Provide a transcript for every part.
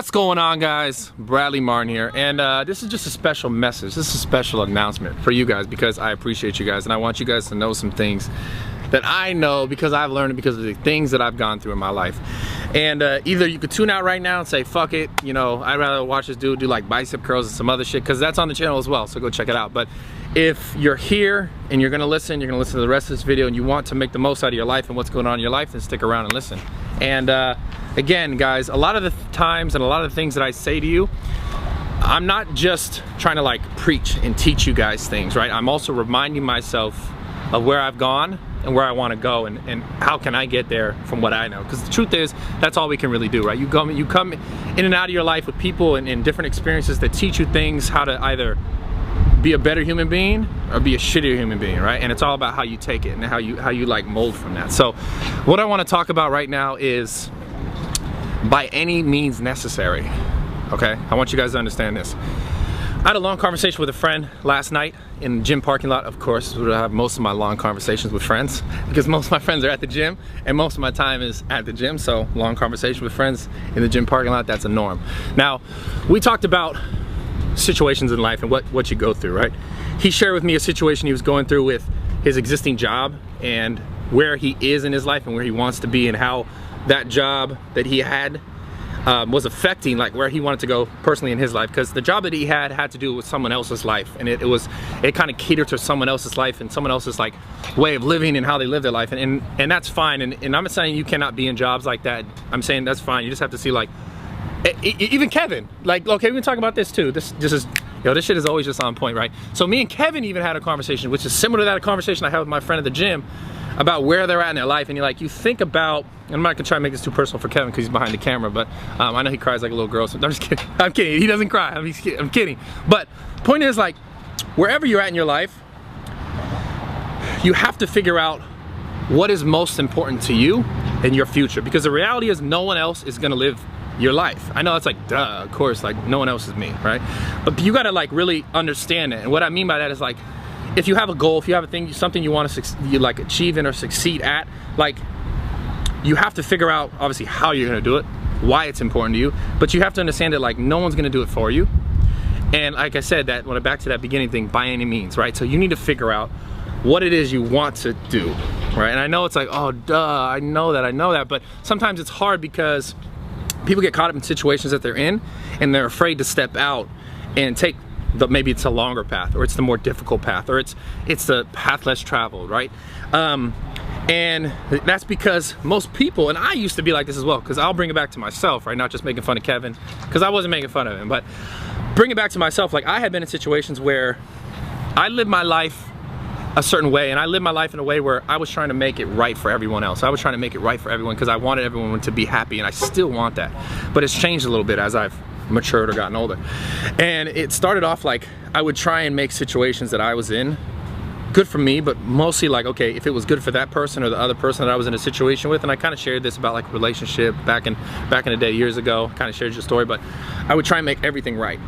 What's going on, guys? Bradley Martin here, and this is just a special message. This is a special announcement for you guys because I appreciate you guys and I want you guys to know some things that I know because I've learned because of the things that I've gone through in my life. And either you could tune out right now and say, fuck it, you know, I'd rather watch this dude do like bicep curls and some other shit, because that's on the channel as well, so go check it out. But if you're here and you're gonna listen to the rest of this video and you want to make the most out of your life and what's going on in your life, then stick around and listen. And again, guys, a lot of the times and a lot of the things that I say to you, I'm not just trying to like preach and teach you guys things, right? I'm also reminding myself of where I've gone and where I want to go, and how can I get there from what I know. Because the truth is, that's all we can really do, right? You come in and out of your life with people and different experiences that teach you things, how to either be a better human being or be a shittier human being, right? And it's all about how you take it and how you like mold from that. So what I want to talk about right now is by any means necessary, okay? I want you guys to understand this. I had a long conversation with a friend last night in the gym parking lot. Of course, I have most of my long conversations with friends because most of my friends are at the gym and most of my time is at the gym. So long conversation with friends in the gym parking lot, that's a norm. Now, we talked about situations in life and what you go through, right? He shared with me a situation he was going through with his existing job and where he is in his life and where he wants to be, and how that job that he had was affecting like where he wanted to go personally in his life, because the job that he had to do with someone else's life, and it kind of catered to someone else's life and someone else's like way of living and how they live their life, and that's fine, and I'm not saying you cannot be in jobs like that. I'm saying that's fine. You just have to see, like, even Kevin, like, okay, we can talk about this too. This is, yo, this shit is always just on point, right? So me and Kevin even had a conversation which is similar to that conversation I had with my friend at the gym about where they're at in their life. And you think about, and I'm not gonna try to make this too personal for Kevin because he's behind the camera, but I know he cries like a little girl, so I'm just kidding. I'm kidding, he doesn't cry, I'm kidding. But point is, like, wherever you're at in your life, you have to figure out what is most important to you in your future, because the reality is no one else is gonna live your life. I know it's like, duh, of course, like no one else is me, right? But you gotta like really understand it. And what I mean by that is, like, if you have a goal, if you have a thing, something you want to like achieve in or succeed at, like, you have to figure out obviously how you're gonna do it, why it's important to you, but you have to understand that like no one's gonna do it for you. And like I said, that when back to that beginning thing, by any means, right? So you need to figure out what it is you want to do, right? And I know it's like, oh duh, I know that, but sometimes it's hard because people get caught up in situations that they're in and they're afraid to step out and take maybe it's a longer path, or it's the more difficult path, or it's the path less traveled, right? And that's because most people, and I used to be like this as well, because I'll bring it back to myself, right? Not just making fun of Kevin, because I wasn't making fun of him, but bring it back to myself. Like, I had been in situations where I lived my life a certain way, and I lived my life in a way where I was trying to make it right for everyone else. I was trying to make it right for everyone because I wanted everyone to be happy, and I still want that. But it's changed a little bit as I've matured or gotten older. And it started off like I would try and make situations that I was in good for me, but mostly like, okay, if it was good for that person or the other person that I was in a situation with. And I kind of shared this about like relationship back in the day years ago, kind of shared your story, but I would try and make everything right.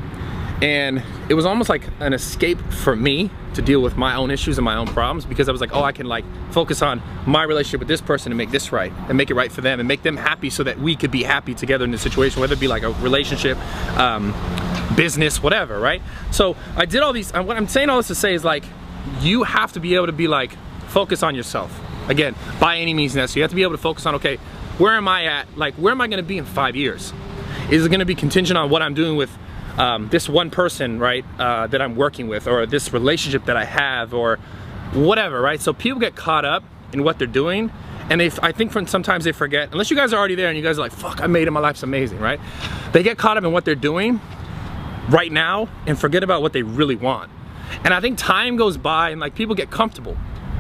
And it was almost like an escape for me to deal with my own issues and my own problems, because I was like, oh, I can like focus on my relationship with this person and make this right and make it right for them and make them happy so that we could be happy together in this situation, whether it be like a relationship, business, whatever, right? So I did all these, what I'm saying all this to say is, like, you have to be able to be like, focus on yourself. Again, by any means necessary. You have to be able to focus on, okay, where am I at? Like, where am I gonna be in 5 years? Is it gonna be contingent on what I'm doing with this one person, right, that I'm working with, or this relationship that I have, or whatever, right? So people get caught up in what they're doing, and I think sometimes they forget, unless you guys are already there and you guys are like, fuck, I made it, my life's amazing, right? They get caught up in what they're doing right now and forget about what they really want. And I think time goes by and like people get comfortable,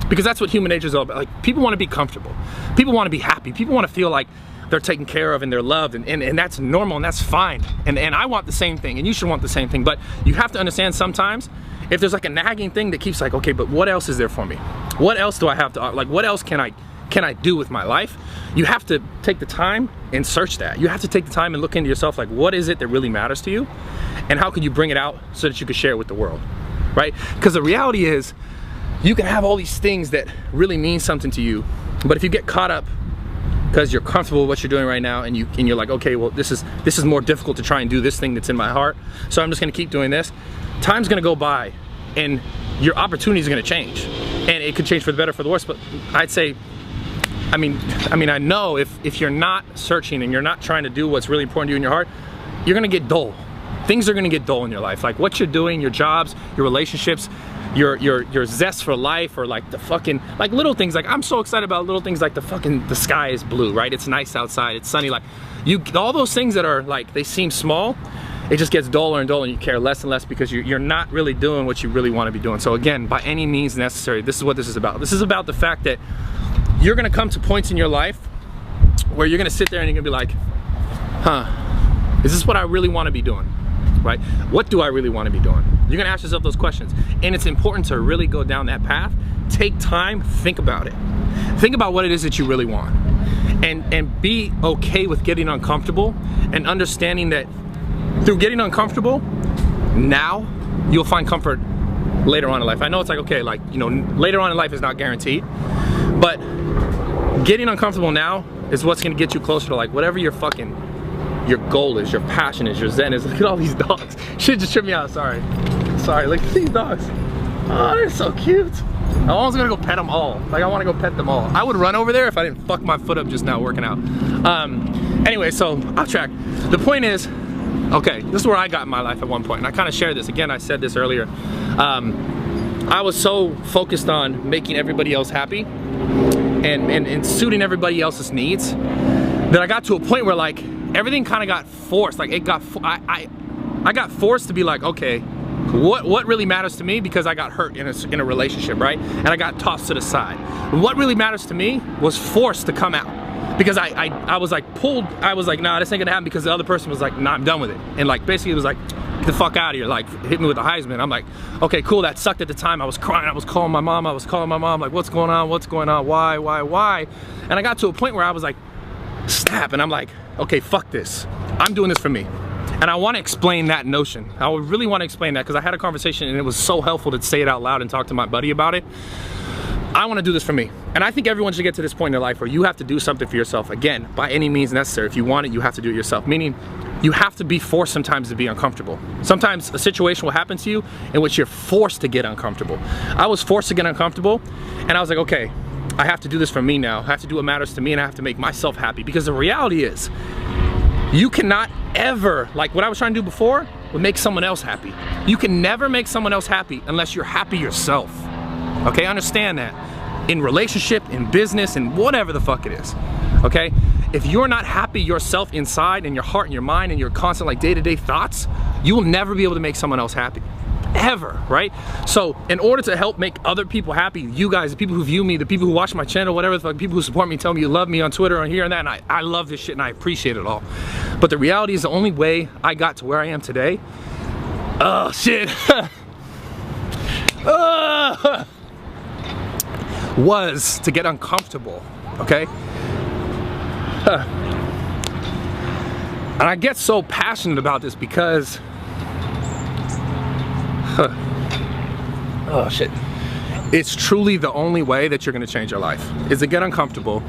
because that's what human nature is all about. Like, people want to be comfortable, people want to be happy, people want to feel like they're taken care of and they're loved, and that's normal and that's fine, and I want the same thing, and you should want the same thing. But you have to understand, sometimes if there's like a nagging thing that keeps like, okay, but what else is there for me? What else do I have to, like, what else can I do with my life? You have to take the time and search that. You have to take the time and look into yourself, like, what is it that really matters to you, and how can you bring it out so that you can share it with the world, right? Because the reality is, you can have all these things that really mean something to you, but if you get caught up because you're comfortable with what you're doing right now, and you're like, okay, well, this is more difficult to try and do this thing that's in my heart, so I'm just gonna keep doing this. Time's gonna go by, and your opportunities are gonna change, and it could change for the better, for the worse. But I'd say, I mean, I know if you're not searching and you're not trying to do what's really important to you in your heart, you're gonna get dull. Things are gonna get dull in your life. Like what you're doing, your jobs, your relationships, your zest for life, or like the fucking, like little things. Like I'm so excited about little things like the sky is blue, right? It's nice outside, it's sunny. Like all those things that are like, they seem small, it just gets duller and duller, and you care less and less because you're not really doing what you really want to be doing. So again, by any means necessary, this is what this is about. This is about the fact that you're gonna come to points in your life where you're gonna sit there and you're gonna be like, huh, is this what I really want to be doing? Right? What do I really want to be doing? You're gonna ask yourself those questions, and it's important to really go down that path. Take time, think about it. Think about what it is that you really want, and be okay with getting uncomfortable, and understanding that through getting uncomfortable, now you'll find comfort later on in life. I know it's like, okay, like, you know, later on in life is not guaranteed, but getting uncomfortable now is what's gonna get you closer to like whatever your goal is, your passion is, your zen is. Look at all these dogs. Shit just tripped me out, sorry, look at these dogs. Oh, they're so cute. I'm almost gonna go pet them all. Like I wanna go pet them all. I would run over there if I didn't fuck my foot up just now working out. Anyway, so off track. The point is, okay, this is where I got in my life at one point, and I kind of shared this. Again, I said this earlier. I was so focused on making everybody else happy and suiting everybody else's needs that I got to a point where like everything kind of got forced. Like it got, I got forced to be like, okay, what really matters to me, because I got hurt in a relationship, right? And I got tossed to the side. What really matters to me was forced to come out, because I was like pulled. I was like, nah, this ain't gonna happen, because the other person was like, nah, I'm done with it. And like basically it was like, get the fuck out of here, like hit me with the Heisman. I'm like, okay, cool, that sucked at the time. I was crying, I was calling my mom, like, what's going on, why? And I got to a point where I was like, snap, and I'm like, okay, fuck this. I'm doing this for me. And I want to explain that notion. I would really want to explain that, because I had a conversation and it was so helpful to say it out loud and talk to my buddy about it. I want to do this for me. And I think everyone should get to this point in their life where you have to do something for yourself. Again, by any means necessary. If you want it, you have to do it yourself. Meaning, you have to be forced sometimes to be uncomfortable. Sometimes a situation will happen to you in which you're forced to get uncomfortable. I was forced to get uncomfortable, and I was like, okay, I have to do this for me now. I have to do what matters to me, and I have to make myself happy. Because the reality is, you cannot ever, like what I was trying to do before, would make someone else happy. You can never make someone else happy unless you're happy yourself. Okay, understand that. In relationship, in business, and whatever the fuck it is. Okay? If you're not happy yourself inside, in your heart and your mind and your constant like day-to-day thoughts, you will never be able to make someone else happy. Ever, right? So in order to help make other people happy, you guys, the people who view me, the people who watch my channel, whatever the fuck, people who support me, tell me you love me on Twitter and here and that, and I love this shit and I appreciate it all. But the reality is, the only way I got to where I am today, oh shit, was to get uncomfortable, okay? And I get so passionate about this because oh shit, it's truly the only way that you're gonna change your life, is to get uncomfortable.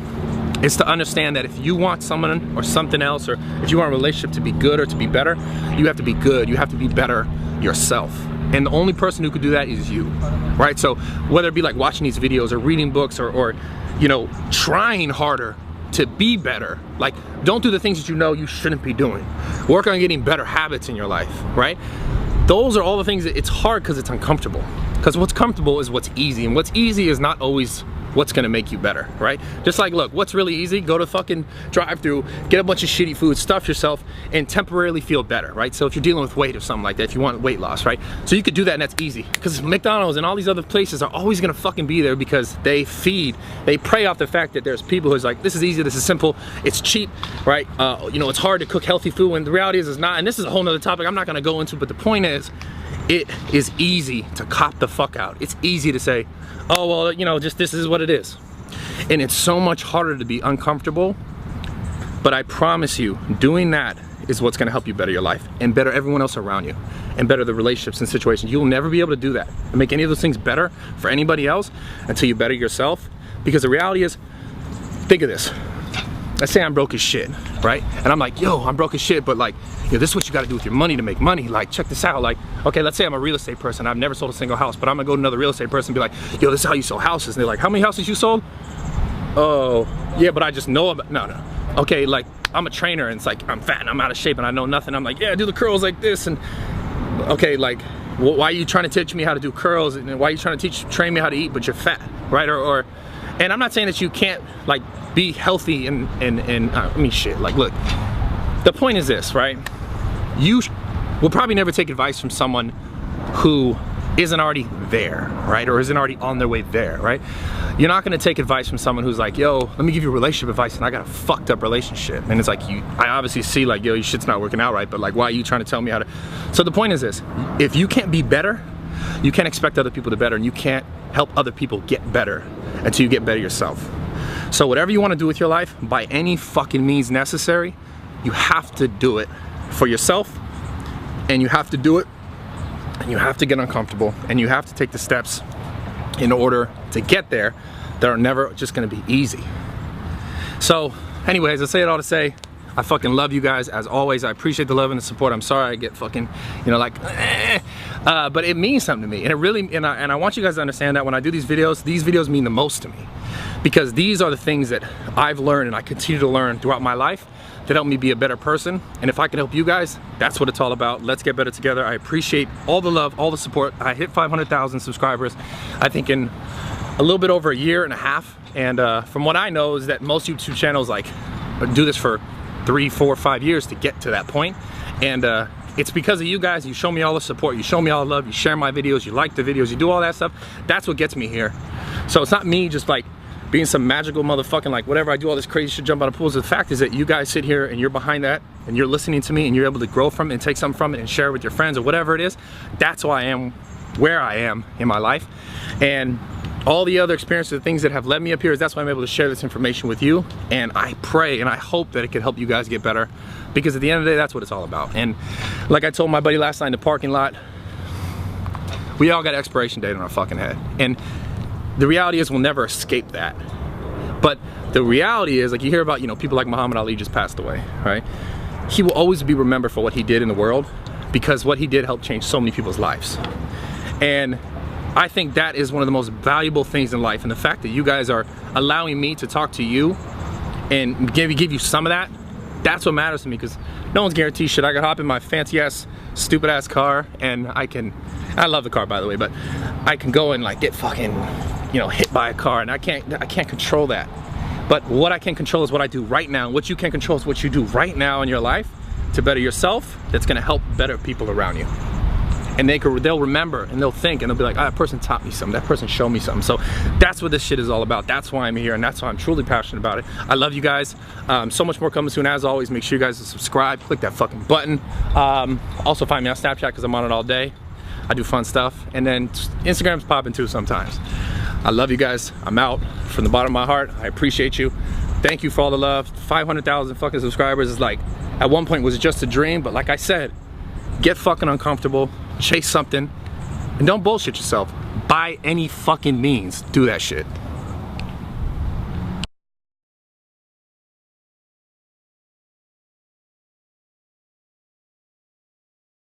It's to understand that if you want someone or something else, or if you want a relationship to be good or to be better, you have to be good, you have to be better yourself. And the only person who could do that is you, right? So whether it be like watching these videos or reading books or you know, trying harder to be better, like don't do the things that you know you shouldn't be doing. Work on getting better habits in your life, right? Those are all the things that it's hard because it's uncomfortable. Because what's comfortable is what's easy, and what's easy is not always what's gonna make you better, right? Just like, look, what's really easy? Go to fucking drive-through, get a bunch of shitty food, stuff yourself, and temporarily feel better, right? So if you're dealing with weight or something like that, if you want weight loss, right? So you could do that, and that's easy. Because McDonald's and all these other places are always gonna fucking be there, because they prey off the fact that there's people who's like, this is easy, this is simple, it's cheap, right? You know, it's hard to cook healthy food, when the reality is it's not. And this is a whole nother topic I'm not gonna go into, but the point is, it is easy to cop the fuck out. It's easy to say, oh, well, you know, just this is what it is. And it's so much harder to be uncomfortable, but I promise you, doing that is what's gonna help you better your life and better everyone else around you and better the relationships and situations. You'll never be able to do that and make any of those things better for anybody else until you better yourself. Because the reality is, think of this. let's say I'm broke as shit, right? And I'm like, yo, I'm broke as shit, but like, yo, this is what you gotta do with your money to make money. Like, check this out. Like, okay, let's say I'm a real estate person. I've never sold a single house, but I'm gonna go to another real estate person and be like, yo, this is how you sell houses. And they're like, how many houses you sold? Oh, yeah, but I just know about, no. Okay, like, I'm a trainer and it's like, I'm fat and I'm out of shape and I know nothing. I'm like, yeah, do the curls like this. And okay, like, why are you trying to teach me how to do curls? And why are you trying to train me how to eat, but you're fat, right? And I'm not saying that you can't like be healthy and I mean, shit, like, look, the point is this, right? You will probably never take advice from someone who isn't already there, right? Or isn't already on their way there, right? You're not gonna take advice from someone who's like, yo, let me give you relationship advice and I got a fucked up relationship. And it's like, I obviously see like, yo, your shit's not working out right, but like, why are you trying to tell me how to? So the point is this, if you can't be better, you can't expect other people to better, and you can't help other people get better until you get better yourself. So whatever you wanna do with your life, by any fucking means necessary, you have to do it for yourself, and you have to do it, and you have to get uncomfortable, and you have to take the steps in order to get there that are never just gonna be easy. So anyways, I say it all to say, I fucking love you guys as always. I appreciate the love and the support. I'm sorry I get fucking, you know, like, but it means something to me. And it really, and I want you guys to understand that when I do these videos mean the most to me. Because these are the things that I've learned and I continue to learn throughout my life that help me be a better person. And if I can help you guys, that's what it's all about. Let's get better together. I appreciate all the love, all the support. I hit 500,000 subscribers, I think in a little bit over a year and a half. And from what I know is that most YouTube channels like do this for 3, 4, 5 years to get to that point. And it's because of you guys. You show me all the support, you show me all the love, you share my videos, you like the videos, you do all that stuff. That's what gets me here. So it's not me just like being some magical motherfucking like whatever, I do all this crazy shit, jump out of pools. The fact is that you guys sit here and you're behind that and you're listening to me and you're able to grow from it and take something from it and share it with your friends or whatever it is. That's why I am where I am in my life. And all the other experiences, the things that have led me up here, is that's why I'm able to share this information with you. And I pray and I hope that it can help you guys get better, because at the end of the day, that's what it's all about. And like I told my buddy last night in the parking lot, we all got an expiration date on our fucking head. And the reality is we'll never escape that. But the reality is, like you hear about, you know, people like Muhammad Ali just passed away, right? He will always be remembered for what he did in the world, because what he did helped change so many people's lives. And I think that is one of the most valuable things in life. And the fact that you guys are allowing me to talk to you and give you some of that, that's what matters to me, because no one's guaranteed shit. I can hop in my fancy ass, stupid ass car and I love the car by the way, but I can go and like get fucking, you know, hit by a car, and I can't control that. But what I can control is what I do right now. What you can control is what you do right now in your life to better yourself. That's gonna help better people around you. And they'll remember and they'll think and they'll be like, oh, that person taught me something, that person showed me something. So that's what this shit is all about. That's why I'm here, and that's why I'm truly passionate about it. I love you guys. So much more coming soon. As always, make sure you guys subscribe, click that fucking button. Also find me on Snapchat because I'm on it all day. I do fun stuff. And then Instagram's popping too sometimes. I love you guys. I'm out from the bottom of my heart. I appreciate you. Thank you for all the love. 500,000 fucking subscribers is like, at one point was just a dream, but like I said, get fucking uncomfortable, chase something, and don't bullshit yourself. By any fucking means, do that shit.